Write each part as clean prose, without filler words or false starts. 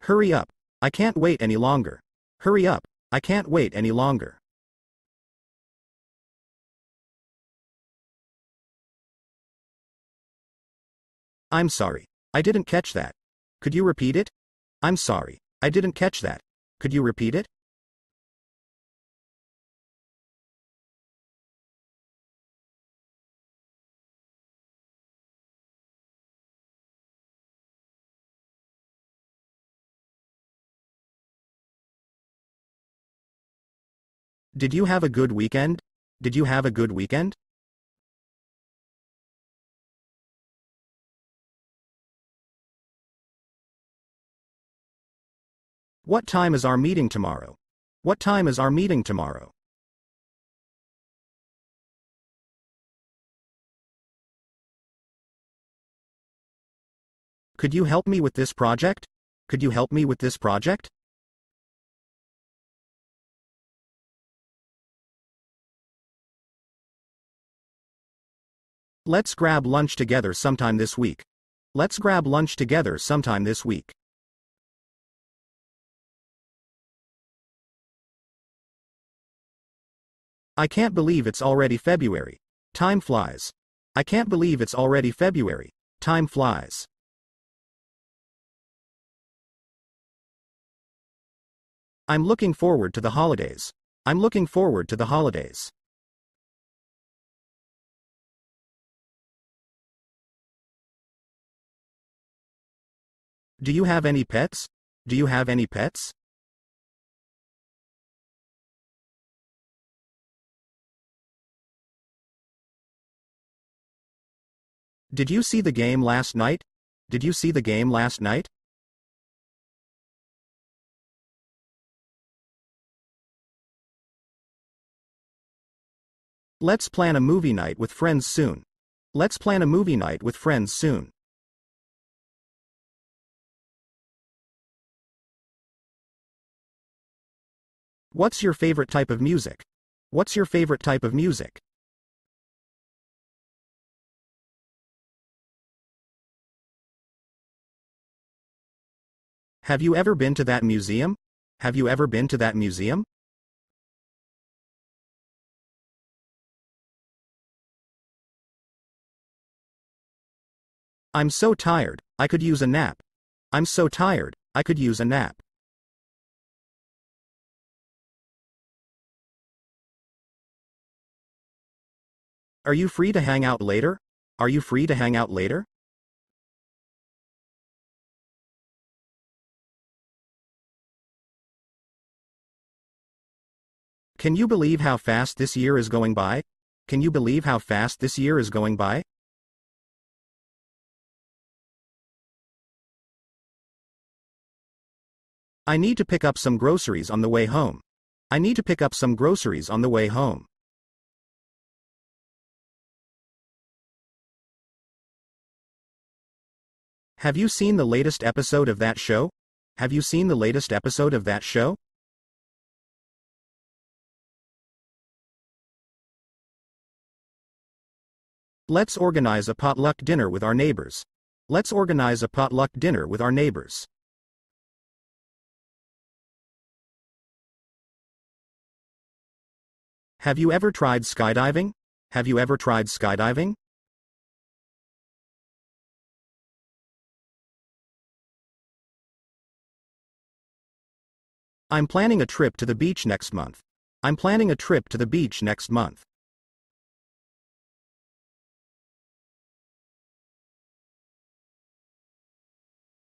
Hurry up. I can't wait any longer. Hurry up. I can't wait any longer. I'm sorry. I didn't catch that. Could you repeat it? I'm sorry. I didn't catch that. Could you repeat it? Did you have a good weekend? Did you have a good weekend? What time is our meeting tomorrow? What time is our meeting tomorrow? Could you help me with this project? Could you help me with this project? Let's grab lunch together sometime this week. Let's grab lunch together sometime this week. I can't believe it's already February. Time flies. I can't believe it's already February. Time flies. I'm looking forward to the holidays. I'm looking forward to the holidays. Do you have any pets? Do you have any pets? Did you see the game last night? Did you see the game last night? Let's plan a movie night with friends soon. Let's plan a movie night with friends soon. What's your favorite type of music? What's your favorite type of music? Have you ever been to that museum? Have you ever been to that museum? I'm so tired, I could use a nap. I'm so tired, I could use a nap. Are you free to hang out later? Are you free to hang out later? Can you believe how fast this year is going by? Can you believe how fast this year is going by? I need to pick up some groceries on the way home. I need to pick up some groceries on the way home. Have you seen the latest episode of that show? Have you seen the latest episode of that show? Let's organize a potluck dinner with our neighbors. Let's organize a potluck dinner with our neighbors. Have you ever tried skydiving? Have you ever tried skydiving? I'm planning a trip to the beach next month. I'm planning a trip to the beach next month.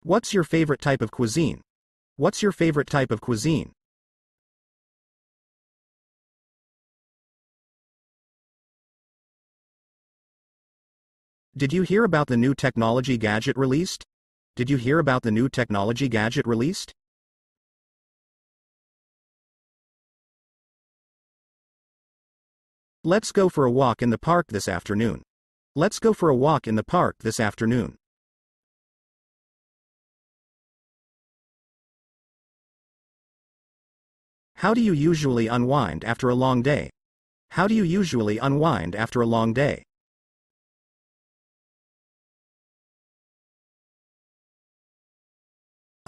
What's your favorite type of cuisine? What's your favorite type of cuisine? Did you hear about the new technology gadget released? Did you hear about the new technology gadget released? Let's go for a walk in the park this afternoon. Let's go for a walk in the park this afternoon. How do you usually unwind after a long day? How do you usually unwind after a long day?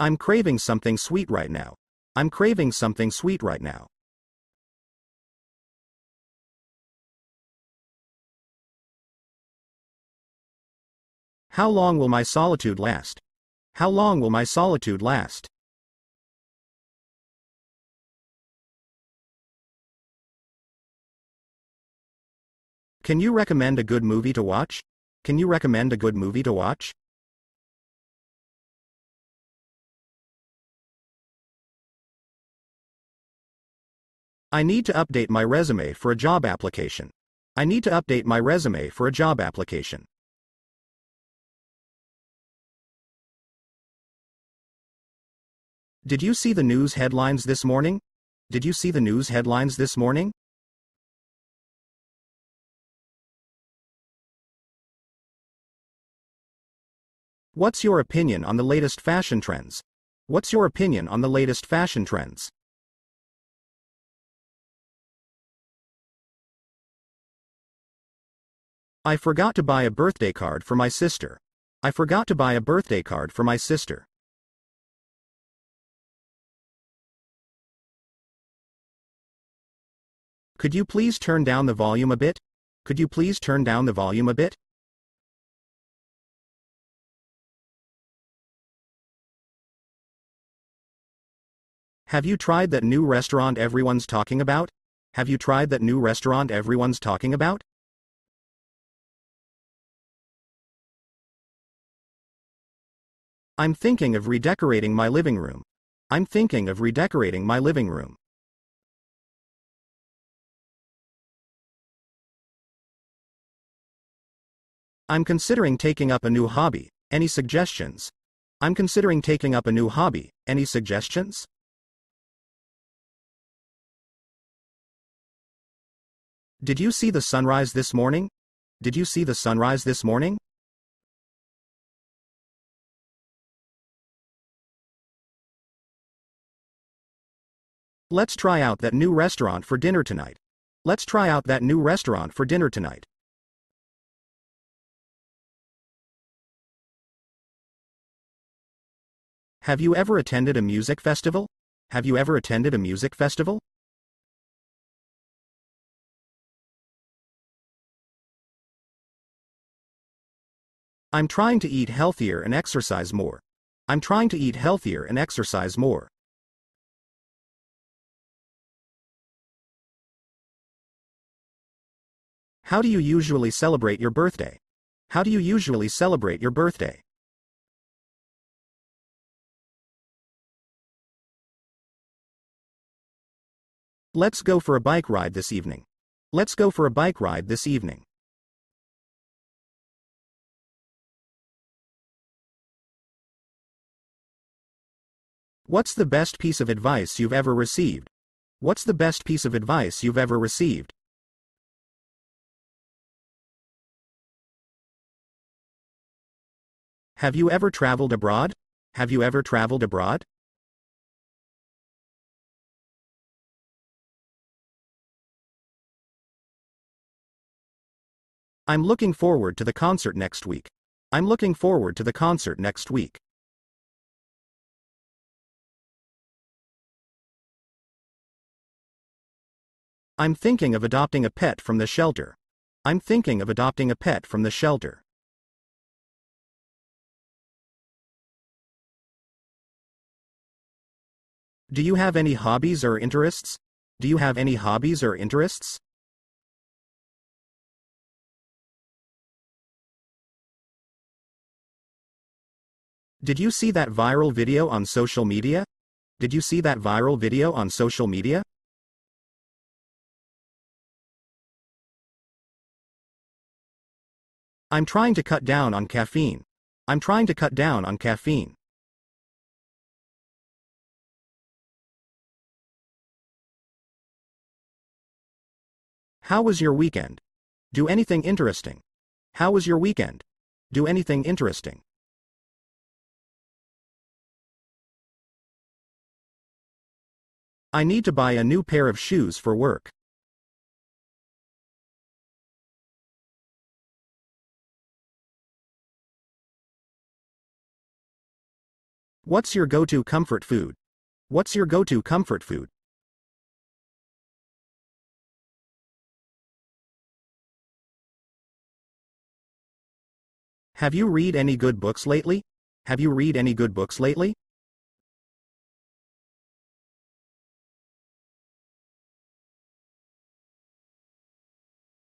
I'm craving something sweet right now. I'm craving something sweet right now. How long will my solitude last? How long will my solitude last? Can you recommend a good movie to watch? Can you recommend a good movie to watch? I need to update my resume for a job application. I need to update my resume for a job application. Did you see the news headlines this morning? Did you see the news headlines this morning? What's your opinion on the latest fashion trends? What's your opinion on the latest fashion trends? I forgot to buy a birthday card for my sister. I forgot to buy a birthday card for my sister. Could you please turn down the volume a bit? Could you please turn down the volume a bit? Have you tried that new restaurant everyone's talking about? Have you tried that new restaurant everyone's talking about? I'm thinking of redecorating my living room. I'm thinking of redecorating my living room. I'm considering taking up a new hobby. Any suggestions? I'm considering taking up a new hobby. Any suggestions? Did you see the sunrise this morning? Did you see the sunrise this morning? Let's try out that new restaurant for dinner tonight. Let's try out that new restaurant for dinner tonight. Have you ever attended a music festival? Have you ever attended a music festival? I'm trying to eat healthier and exercise more. I'm trying to eat healthier and exercise more. How do you usually celebrate your birthday? How do you usually celebrate your birthday? Let's go for a bike ride this evening. Let's go for a bike ride this evening. What's the best piece of advice you've ever received? What's the best piece of advice you've ever received? Have you ever traveled abroad? Have you ever traveled abroad? I'm looking forward to the concert next week. I'm looking forward to the concert next week. I'm thinking of adopting a pet from the shelter. I'm thinking of adopting a pet from the shelter. Do you have any hobbies or interests? Do you have any hobbies or interests? Did you see that viral video on social media? Did you see that viral video on social media? I'm trying to cut down on caffeine. I'm trying to cut down on caffeine. How was your weekend? Do anything interesting. How was your weekend? Do anything interesting. I need to buy a new pair of shoes for work. What's your go-to comfort food? What's your go-to comfort food? Have you read any good books lately? Have you read any good books lately?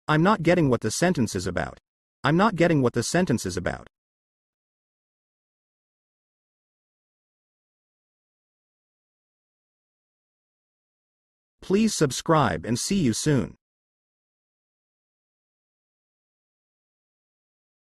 I'm not getting what the sentence is about. I'm not getting what the sentence is about. Please subscribe and see you soon.